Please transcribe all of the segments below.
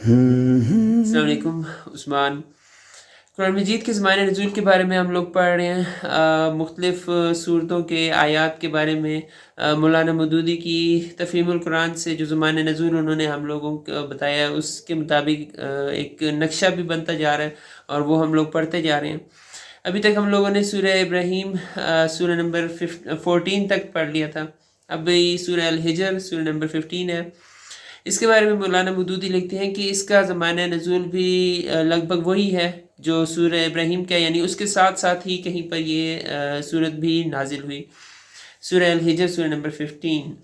अस्सलाम वालेकुम उस्मान। कुरान मजीद के ज़माने नज़ूल के बारे में हम लोग पढ़ रहे हैं। मुख्तलिफ़ सूरतों के आयात के बारे में मौलाना मौदूदी की तफ़हीमुल कुरान से जो ज़माने नज़ूल उन्होंने हम लोगों को बताया, उसके मुताबिक एक नक्शा भी बनता जा रहा है और वो हम लोग पढ़ते जा रहे हैं। अभी तक हम लोगों ने सूरह इब्राहीम सूरह नंबर 14 तक पढ़ लिया था। अभी सूरह अल हिजर सूरह नंबर 15 है। इसके बारे में मौलाना मौदूदी लिखते हैं कि इसका ज़माना नज़ूल भी लगभग वही है जो सूरह इब्राहीम का, यानी उसके साथ साथ ही कहीं पर ये सूरत भी नाजिल हुई। सूरह अल हिजर सूरह नंबर 15।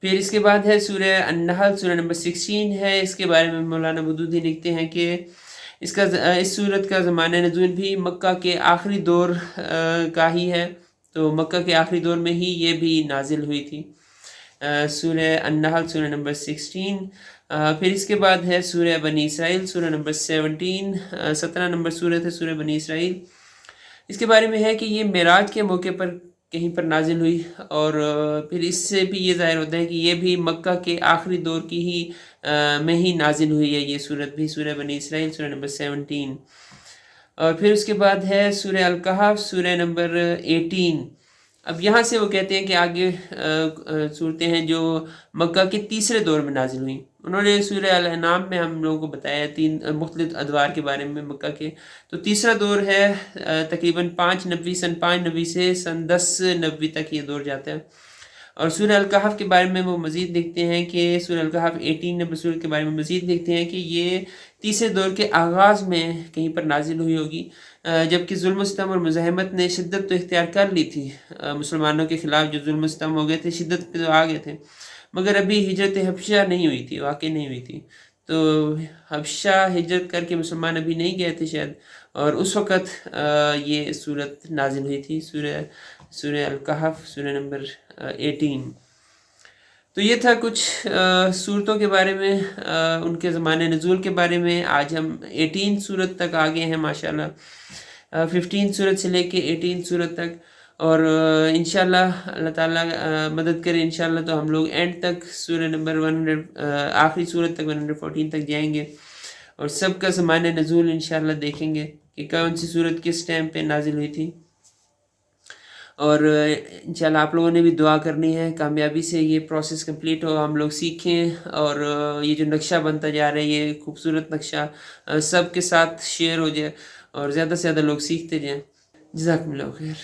फिर इसके बाद है सूरह अन-नहल सूरह नंबर 16 है। इसके बारे में मौलाना मौदूदी लिखते हैं कि इस सूरत का ज़माना नज़ूल भी मक्का के आखिरी दौर का ही है, तो मक्का के आखिरी दौर में ही ये भी नाजिल हुई थी। सूरह अन-नहल सूरह नंबर 16। फिर इसके बाद है सूरह बनी इसराइल सूरह नंबर 17 नंबर सूरत है सूरह बनी इसराइल। इसके बारे में है कि ये मेराज के मौके पर कहीं पर नाजिल हुई, और फिर इससे भी ये ज़ाहिर होता है कि ये भी मक्का के आखिरी दौर की ही में ही नाजिल हुई है ये सूरत भी, सूरह बनी इसराइल सूरह नंबर 17। और फिर उसके बाद है सूरह अल कहफ सूरह नंबर 18। अब यहाँ से वो कहते हैं कि आगे सूरतें हैं जो मक्का के तीसरे दौर में नाजिल हुई। उन्होंने सूरह अल अनाम में हम लोगों को बताया 3 मुख्तलिफ अदवार के बारे में मक्का के। तो तीसरा दौर है तकरीबन 5 नबी सन 5 नबी से सन 10 नबी तक ये दौर जाता है। और सूरह अल कहफ के बारे में वो मज़ीद लिखते हैं कि सूरह अल कहफ 18 नंबर सूरत के बारे में मज़ीद लिखते हैं कि ये तीसरे दौर के आगाज़ में कहीं पर नाजिल हुई होगी, जबकि जुल्म सितम और मुज़ाहमत ने शिद्दत तो इख्तियार कर ली थी। मुसलमानों के ख़िलाफ़ जो जुल्म सितम हो गए थे, शिद्दत पे तो आ गए थे, मगर अभी हिजरत हबशा नहीं हुई थी, वाक़ई नहीं हुई थी। तो हबशा हिजरत करके मुसलमान अभी नहीं गए थे शायद, और उस वक़्त ये सूरत नाजिल हुई थी, सूरह अल कहफ सूरह नंबर 18। तो ये था कुछ सूरतों के बारे में, उनके ज़माने नज़ूल के बारे में। आज हम 18 सूरत तक आ गए हैं माशाल्लाह, 15 सूरत से लेके 18 सूरत तक। और इंशाल्लाह अल्लाह ताला मदद करे इंशाल्लाह, तो हम लोग एंड तक सूरह नंबर 100 आखिरी सूरत तक 114 तक जाएंगे और सब का ज़माने नज़ूल इंशाल्लाह देखेंगे कि कौन सी सूरत किस टाइम पे नाजिल हुई थी। और इंशाल्लाह आप लोगों ने भी दुआ करनी है कामयाबी से ये प्रोसेस कंप्लीट हो, हम लोग सीखें, और ये जो नक्शा बनता जा रहा है, ये खूबसूरत नक्शा सब के साथ शेयर हो जाए और ज़्यादा से ज़्यादा लोग सीखते जाएं। जज़ाकुमुल्लाह खैर।